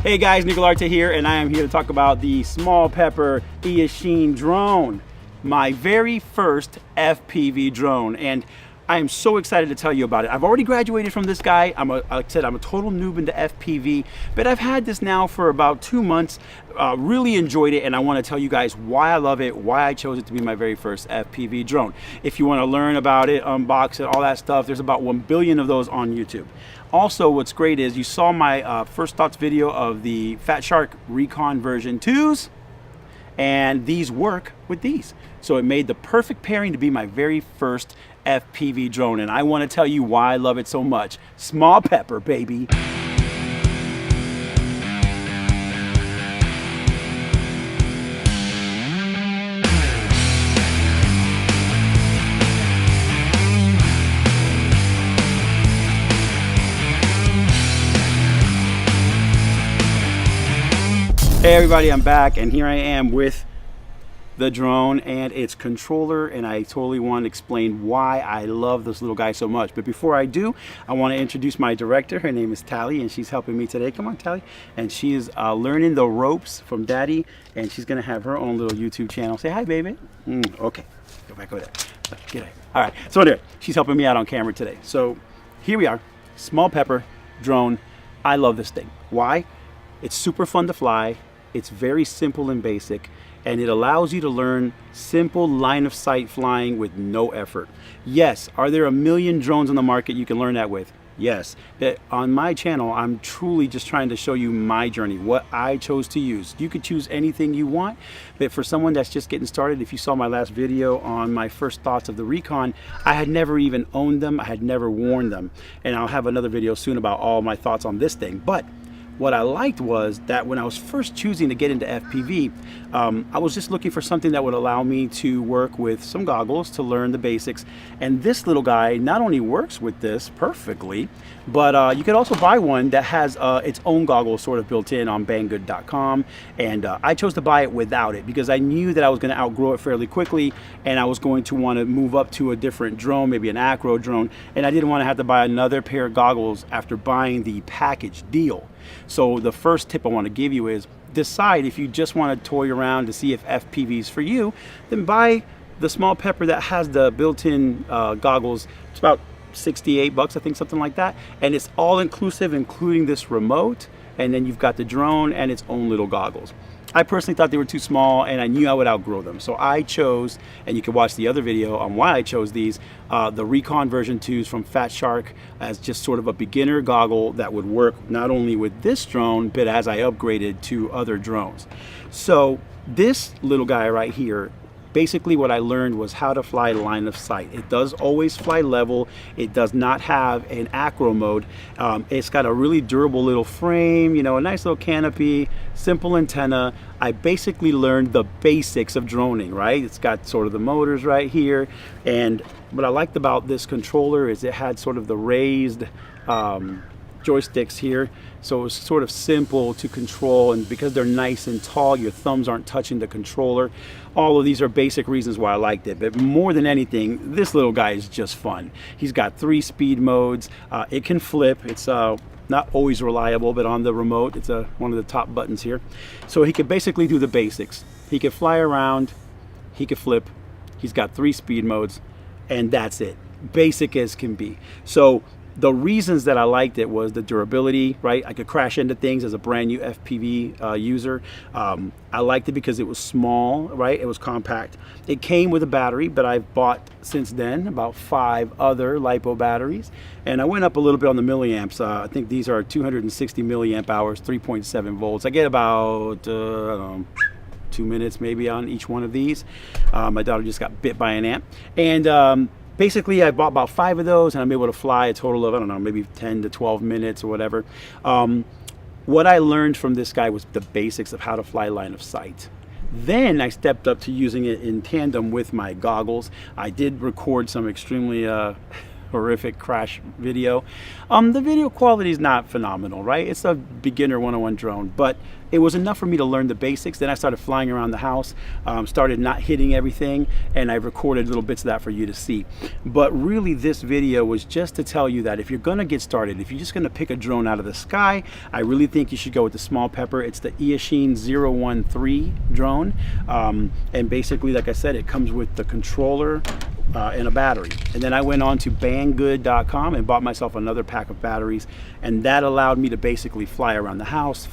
Hey guys, Guilarte here, and I am here to talk about the Small Pepper E-achine drone, my very first FPV drone, and I am so excited to tell you about it. I've already graduated from this guy. Like I said, I'm a total noob into FPV, but I've had this now for about 2 months. Really enjoyed it, and I want to tell you guys why I love it, why I chose it to be my very first FPV drone. If you want to learn about it, unbox it, all that stuff, there's about 1 billion of those on YouTube. Also, what's great is you saw my first thoughts video of the Fat Shark Recon version 2s, and these work with these. So it made the perfect pairing to be my very first FPV drone, and I want to tell you why I love it so much. Small Pepper, baby. Hey everybody, I'm back, and here I am with the drone and its controller, and I totally want to explain why I love this little guy so much. But before I do, I want to introduce my director. Her name is Tally, and she's helping me today. Come on, Tally. And she is learning the ropes from Daddy, and she's going to have her own little YouTube channel. Say hi, baby. Okay, go back over there. Get it. All right, so there, she's helping me out on camera today. So here we are, Small Pepper drone. I love this thing. Why? It's super fun to fly. It's very simple and basic, and it allows you to learn simple line of sight flying with no effort. Yes, are there a million drones on the market you can learn that with? Yes. But on my channel, I'm truly just trying to show you my journey, what I chose to use. You could choose anything you want, but for someone that's just getting started, if you saw my last video on my first thoughts of the Recon, I had never even owned them, I had never worn them, and I'll have another video soon about all my thoughts on this thing. But what I liked was that when I was first choosing to get into FPV, I was just looking for something that would allow me to work with some goggles to learn the basics. And this little guy not only works with this perfectly, but you could also buy one that has its own goggles sort of built in on banggood.com. And I chose to buy it without it because I knew that I was going to outgrow it fairly quickly, and I was going to want to move up to a different drone, maybe an acro drone, and I didn't want to have to buy another pair of goggles after buying the package deal. So the first tip I want to give you is decide if you just want to toy around to see if FPV is for you, then buy the Small Pepper that has the built-in goggles. It's about 68 bucks, I think, something like that, and it's all inclusive, including this remote, and then you've got the drone and its own little goggles. I personally thought they were too small, and I knew I would outgrow them. So I chose, and you can watch the other video on why I chose these, the Recon version 2s from Fat Shark as just sort of a beginner goggle that would work not only with this drone, but as I upgraded to other drones. So this little guy right here, basically what I learned was how to fly line of sight. It does always fly level. It does not have an acro mode. It's got a really durable little frame, you know, a nice little canopy, simple antenna. I basically learned the basics of droning, right? It's got sort of the motors right here. And what I liked about this controller is it had sort of the raised joysticks here, so it was sort of simple to control, and because they're nice and tall, your thumbs aren't touching the controller. All of these are basic reasons why I liked it, but more than anything, this little guy is just fun. He's got 3 speed modes. It can flip. It's not always reliable, but on the remote, it's one of the top buttons here. So he could basically do the basics. He could fly around, he could flip, he's got 3 speed modes, and that's it. Basic as can be. So the reasons that I liked it was the durability, right? I could crash into things as a brand new FPV user. I liked it because it was small, right? It was compact. It came with a battery, but I've bought since then about 5 other LiPo batteries. And I went up a little bit on the milliamps. I think these are 260 milliamp hours, 3.7 volts. I get about, I don't know, 2 minutes maybe on each one of these. My daughter just got bit by an ant. And basically, I bought about 5 of those, and I'm able to fly a total of, I don't know, maybe 10 to 12 minutes or whatever. What I learned from this guy was the basics of how to fly line of sight. Then I stepped up to using it in tandem with my goggles. I did record some extremely horrific crash video. The video quality is not phenomenal, right? It's a beginner 101 drone, but it was enough for me to learn the basics. Then I started flying around the house, started not hitting everything, and I recorded little bits of that for you to see. But really, this video was just to tell you that if you're gonna get started, if you're just gonna pick a drone out of the sky, I really think you should go with the small pepper. It's the E-achine e013 drone. And basically, like I said, it comes with the controller and a battery. And then I went on to banggood.com and bought myself another pack of batteries, and that allowed me to basically fly around the house.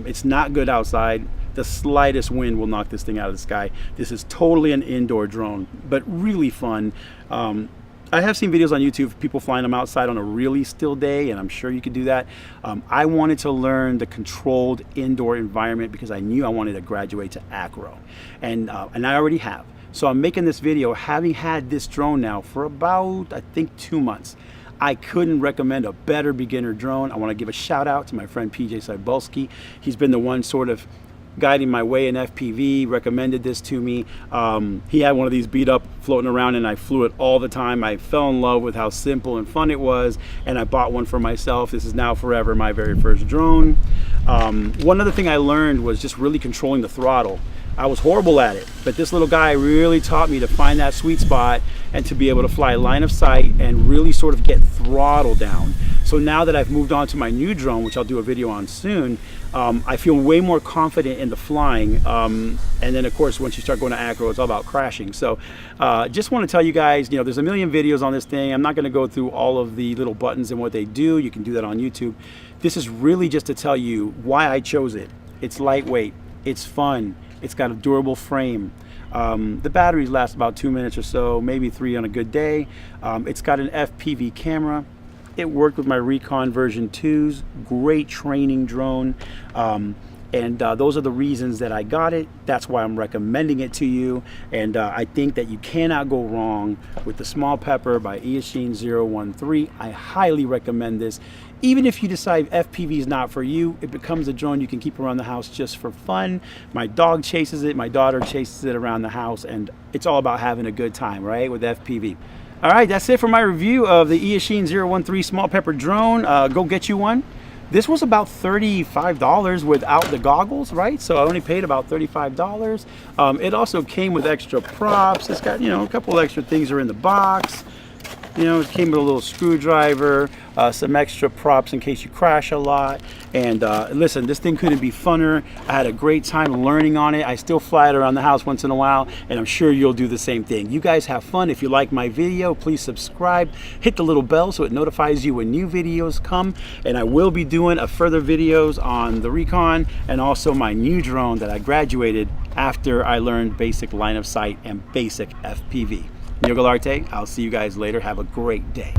It's not good outside. The slightest wind will knock this thing out of the sky. This is totally an indoor drone, but really fun. I have seen videos on YouTube of people flying them outside on a really still day, and I'm sure you could do that. I wanted to learn the controlled indoor environment because I knew I wanted to graduate to acro, and I already have. So I'm making this video having had this drone now for about, I think, 2 months. I couldn't recommend a better beginner drone. I want to give a shout out to my friend PJ Cybulski. He's been the one sort of guiding my way in FPV, recommended this to me. He had one of these beat up floating around, and I flew it all the time. I fell in love with how simple and fun it was, and I bought one for myself. This is now forever my very first drone. One other thing I learned was just really controlling the throttle. I was horrible at it, but this little guy really taught me to find that sweet spot and to be able to fly line of sight and really sort of get throttle down. So now that I've moved on to my new drone, which I'll do a video on soon, I feel way more confident in the flying. And then of course, once you start going to acro, it's all about crashing. So just want to tell you guys, you know, there's a million videos on this thing. I'm not going to go through all of the little buttons and what they do. You can do that on YouTube. This is really just to tell you why I chose it. It's lightweight, it's fun, it's got a durable frame. The batteries last about 2 minutes or so, maybe 3 on a good day. It's got an FPV camera. It worked with my Recon version 2s. Great training drone. And those are the reasons that I got it. That's why I'm recommending it to you. And I think that you cannot go wrong with the small pepper by E-achine e013. I highly recommend this. Even if you decide FPV is not for you, it becomes a drone you can keep around the house just for fun. My dog chases it, my daughter chases it around the house, and it's all about having a good time, right, with FPV. All right, that's it for my review of the E-achine e013 small pepper drone. Go get you one. This was about $35 without the goggles, right? So I only paid about $35. It also came with extra props. It's got, you know, a couple extra things are in the box. You know, it came with a little screwdriver, some extra props in case you crash a lot. And listen, this thing couldn't be funner. I had a great time learning on it. I still fly it around the house once in a while, and I'm sure you'll do the same thing. You guys have fun. If you like my video, please subscribe. Hit the little bell so it notifies you when new videos come. And I will be doing further videos on the Recon and also my new drone that I graduated after I learned basic line of sight and basic FPV. Niel Guilarte, I'll see you guys later. Have a great day.